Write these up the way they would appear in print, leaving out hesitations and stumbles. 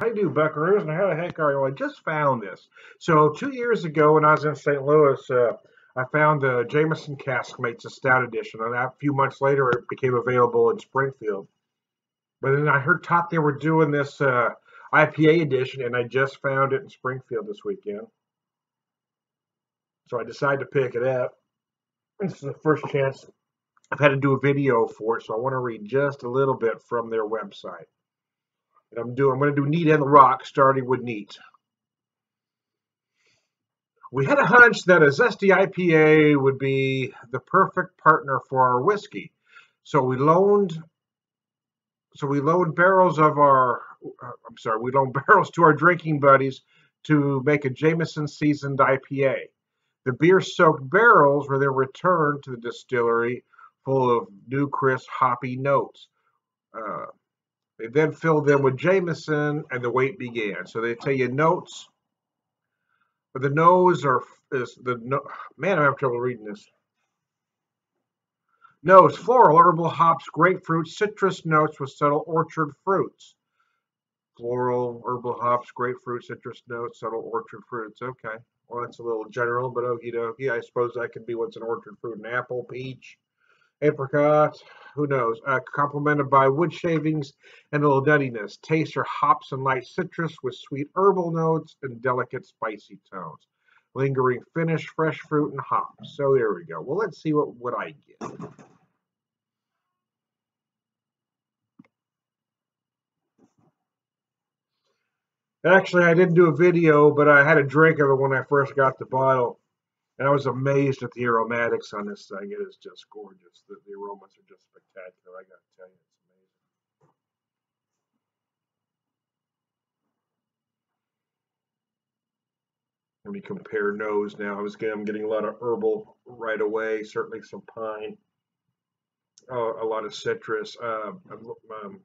How you do, Buckaroos, and how the heck are you? I just found this. So 2 years ago, when I was in St. Louis, I found the Jameson Caskmates, a stout edition, and a few months later, it became available in Springfield. But then I heard talk they were doing this IPA edition, and I just found it in Springfield this weekend. So I decided to pick it up. This is the first chance I've had to do a video for it, so I want to read just a little bit from their website. And I'm going to do Neat and the Rock, starting with Neat. We had a hunch that a zesty IPA would be the perfect partner for our whiskey, so we loaned barrels to our drinking buddies to make a Jameson seasoned IPA. The beer-soaked barrels were then returned to the distillery full of new, crisp, hoppy notes. They then filled them with Jameson, and the wait began. So they tell you notes, but the nose man, I'm having trouble reading this. Nose: floral, herbal, hops, grapefruit, citrus notes with subtle orchard fruits. Floral, herbal, hops, grapefruit, citrus notes, subtle orchard fruits. Okay, well that's a little general, but okie dokie. I suppose that could be what's an orchard fruit: an apple, peach, apricot, who knows? Complemented by wood shavings and a little nuttiness. Taste are hops and light citrus with sweet herbal notes and delicate spicy tones. Lingering finish, fresh fruit and hops. So there we go. Well, let's see what I get. Actually, I didn't do a video, but I had a drink of it when I first got the bottle. And I was amazed at the aromatics on this thing. It is just gorgeous. The aromas are just spectacular. I got to tell you, it's amazing. Let me compare nose now. I'm getting a lot of herbal right away. Certainly some pine. A lot of citrus. I'm going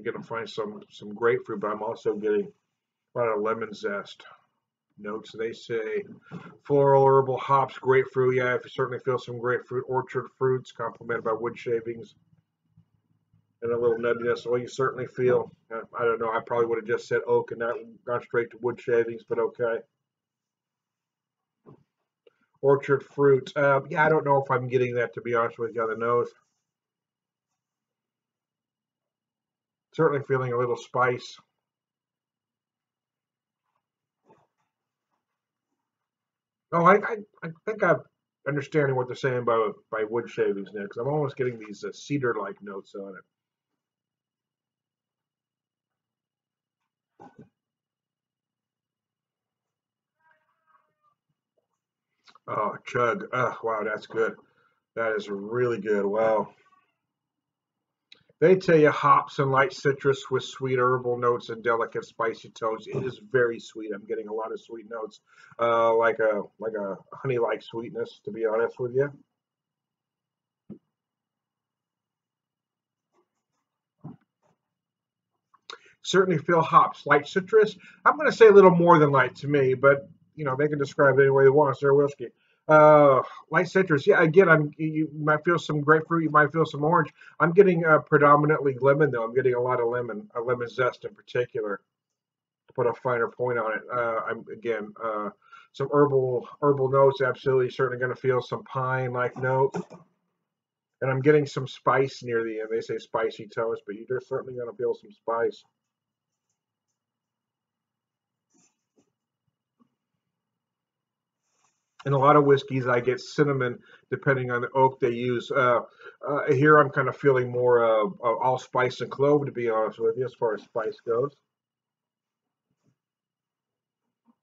to find some grapefruit, but I'm also getting a lot of lemon zest notes. They say floral, herbal, hops, grapefruit. Yeah, I certainly feel some grapefruit, orchard fruits, complemented by wood shavings and a little nuttiness. Well, you certainly feel, I don't know, I probably would have just said oak and not gone straight to wood shavings, but okay. Orchard fruit. Yeah, I don't know if I'm getting that, to be honest with you, on the nose. Certainly feeling a little spice. Oh, I think I'm understanding what they're saying by wood shavings now, because I'm almost getting these cedar-like notes on it. Oh, chug. Oh, wow, that's good. That is really good. Wow. They tell you hops and light citrus with sweet herbal notes and delicate spicy tones. It is very sweet. I'm getting a lot of sweet notes, like a honey-like sweetness, to be honest with you. Certainly feel hops, light citrus. I'm going to say a little more than light to me, but you know they can describe it any way they want. It's their whiskey. Light citrus. Yeah, again, you might feel some grapefruit. You might feel some orange. I'm getting predominantly lemon though. I'm getting a lot of lemon zest in particular. To put a finer point on it, I'm again some herbal notes. Absolutely, certainly going to feel some pine like notes. And I'm getting some spice near the end. They say spicy toast, but you're certainly going to feel some spice. In a lot of whiskeys, I get cinnamon depending on the oak they use. Here, I'm kind of feeling more allspice and clove, to be honest with you, as far as spice goes.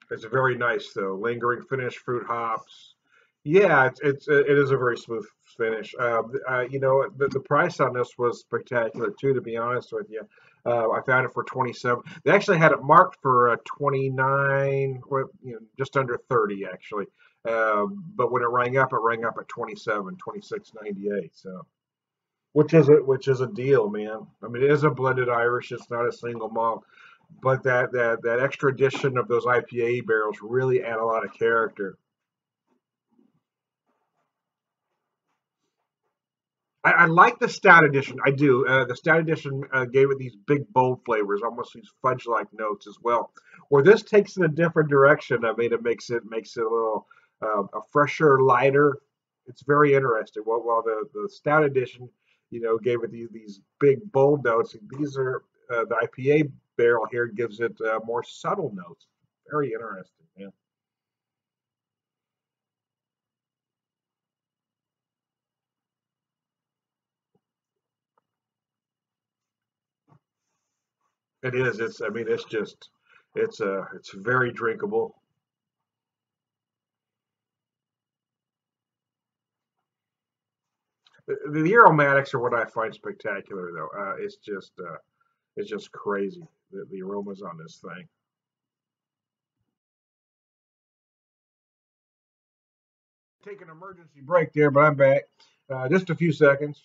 It's very nice, though. Lingering finish, fruit hops. Yeah, it is a very smooth finish. You know, the price on this was spectacular too, to be honest with you. I found it for 27. They actually had it marked for 29, you know, just under 30 actually. But when it rang up at 27, 26.98. So, which is a deal, man. I mean, it is a blended Irish. It's not a single malt, but that extra addition of those IPA barrels really add a lot of character. I like the stout edition. I do. The stout edition gave it these big, bold flavors, almost these fudge-like notes as well. Where this takes it a different direction. I mean, it makes it a little a fresher, lighter. It's very interesting. While the stout edition, gave it these big, bold notes. These are the IPA barrel here gives it more subtle notes. Very interesting. Yeah, it is. It's. I mean, it's just. It's very drinkable. The aromatics are what I find spectacular, though. It's just crazy the aromas on this thing. Take an emergency break there, but I'm back. Just a few seconds.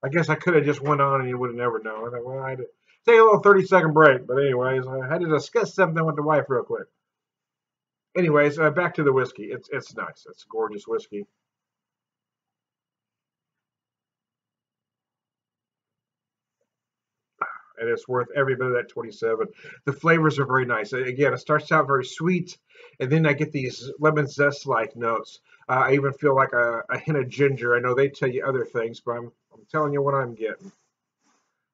I guess I could have just went on and you would have never known. Well, I had to take a little 30-second break, but anyways, I had to discuss something with the wife real quick. Anyways, back to the whiskey. It's nice. It's gorgeous whiskey. And it's worth every bit of that 27. The flavors are very nice. Again, it starts out very sweet, and then I get these lemon zest like notes. I even feel like a hint of ginger. I know they tell you other things, but I'm telling you what I'm getting.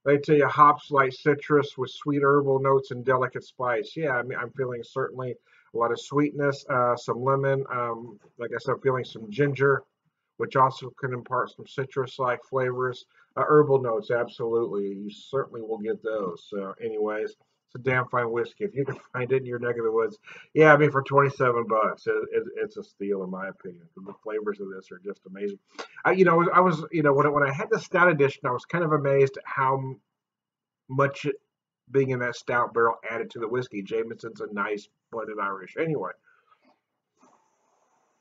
They tell you hops, light citrus with sweet herbal notes and delicate spice. Yeah, I mean, I'm feeling certainly a lot of sweetness, some lemon. Like I said, I'm feeling some ginger, which also can impart some citrus-like flavors. Herbal notes, absolutely. You certainly will get those. So, anyways, it's a damn fine whiskey. If you can find it in your neck of the woods, yeah, I mean, for 27 bucks, it's a steal in my opinion. The flavors of this are just amazing. I was, when I had the stout edition, I was kind of amazed at how much being in that stout barrel added to the whiskey. Jameson's a nice blended Irish anyway,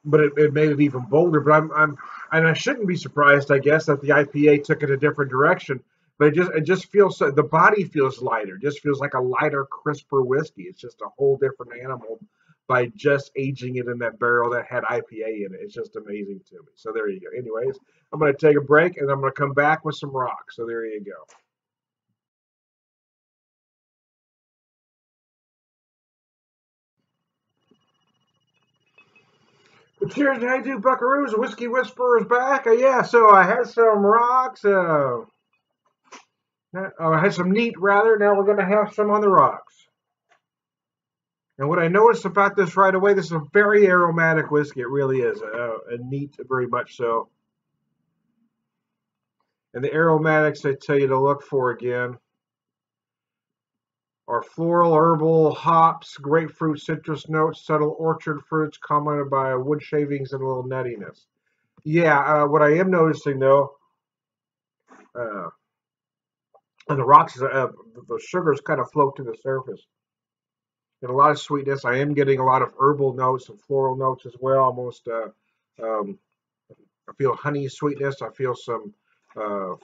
but it made it even bolder. But and I shouldn't be surprised, I guess, that the IPA took it a different direction. But it just feels so, the body feels lighter. It just feels like a lighter, crisper whiskey. It's just a whole different animal by just aging it in that barrel that had IPA in it. It's just amazing to me. So there you go. Anyways, I'm going to take a break and I'm going to come back with some rock. So there you go. But cheers, how you do, Buckaroos? Whiskey Whisperer's back. Yeah, so I had some rocks. I had some neat, rather. Now we're going to have some on the rocks. And what I noticed about this right away, this is a very aromatic whiskey. It really is. A neat, very much so. And the aromatics I tell you to look for again are floral, herbal, hops, grapefruit, citrus notes, subtle orchard fruits, commented by wood shavings, and a little nuttiness. Yeah, what I am noticing though, uh, and the rocks, the sugars kind of float to the surface. And a lot of sweetness. I am getting a lot of herbal notes and floral notes as well. Almost, um, I feel honey sweetness. I feel some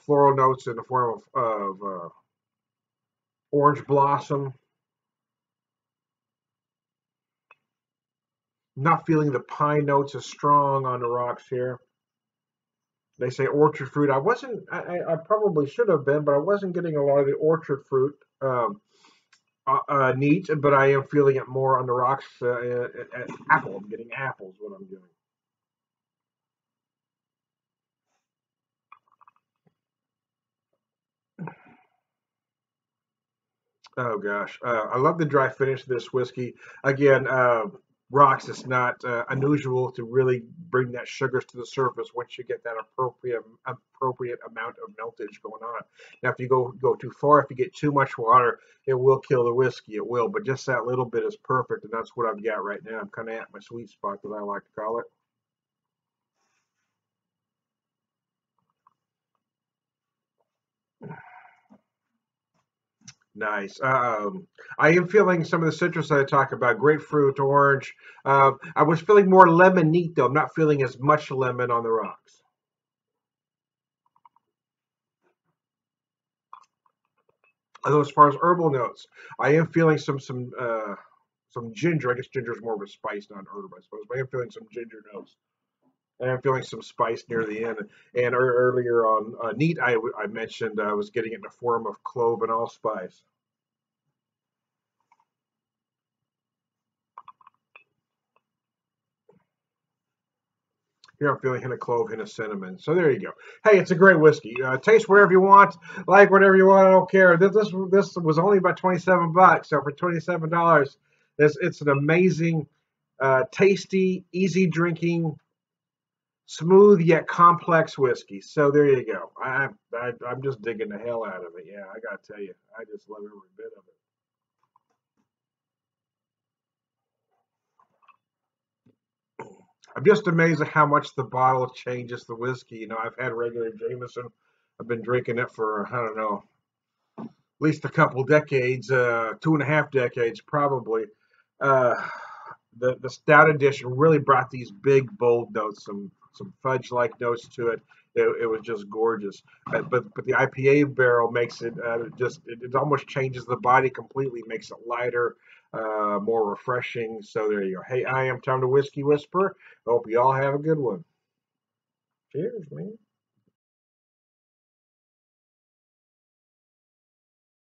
floral notes in the form of orange blossom. Not feeling the pine notes as strong on the rocks here. They say orchard fruit. I wasn't. I probably should have been, but I wasn't getting a lot of the orchard fruit. Neat, but I am feeling it more on the rocks. Apple. I'm getting apples. What I'm doing. Oh gosh, I love the dry finish of this whiskey. Again, rocks. It's not unusual to really bring that sugars to the surface once you get that appropriate amount of meltage going on. Now, if you go too far, if you get too much water, it will kill the whiskey. It will, but just that little bit is perfect, and that's what I've got right now. I'm kind of at my sweet spot, that I like to call it. Nice. I am feeling some of the citrus that I talked about, grapefruit, orange. I was feeling more lemon neat though. I'm not feeling as much lemon on the rocks. Although as far as herbal notes, I am feeling some ginger. I guess ginger is more of a spice, not herb, I suppose. But I am feeling some ginger notes. And I'm feeling some spice near the end. And earlier on neat, I mentioned I was getting it in the form of clove and allspice. Here I'm feeling a hint of clove, hint of cinnamon. So there you go. Hey, it's a great whiskey. Taste whatever you want, like whatever you want. I don't care. This was only about $27. So for $27, it's an amazing, tasty, easy drinking, smooth yet complex whiskey. So there you go. I'm just digging the hell out of it. Yeah, I gotta tell you, I just love every bit of it. I'm just amazed at how much the bottle changes the whiskey. You know, I've had regular Jameson. I've been drinking it for I don't know, at least a couple decades, 2.5 decades probably. Uh, the stout edition really brought these big bold notes, some fudge like notes to it. It was just gorgeous. But the IPA barrel makes it it almost changes the body completely, makes it lighter, more refreshing. So there you go. Hey, I am Tom the Whiskey Whisperer. Hope you all have a good one. Cheers, man.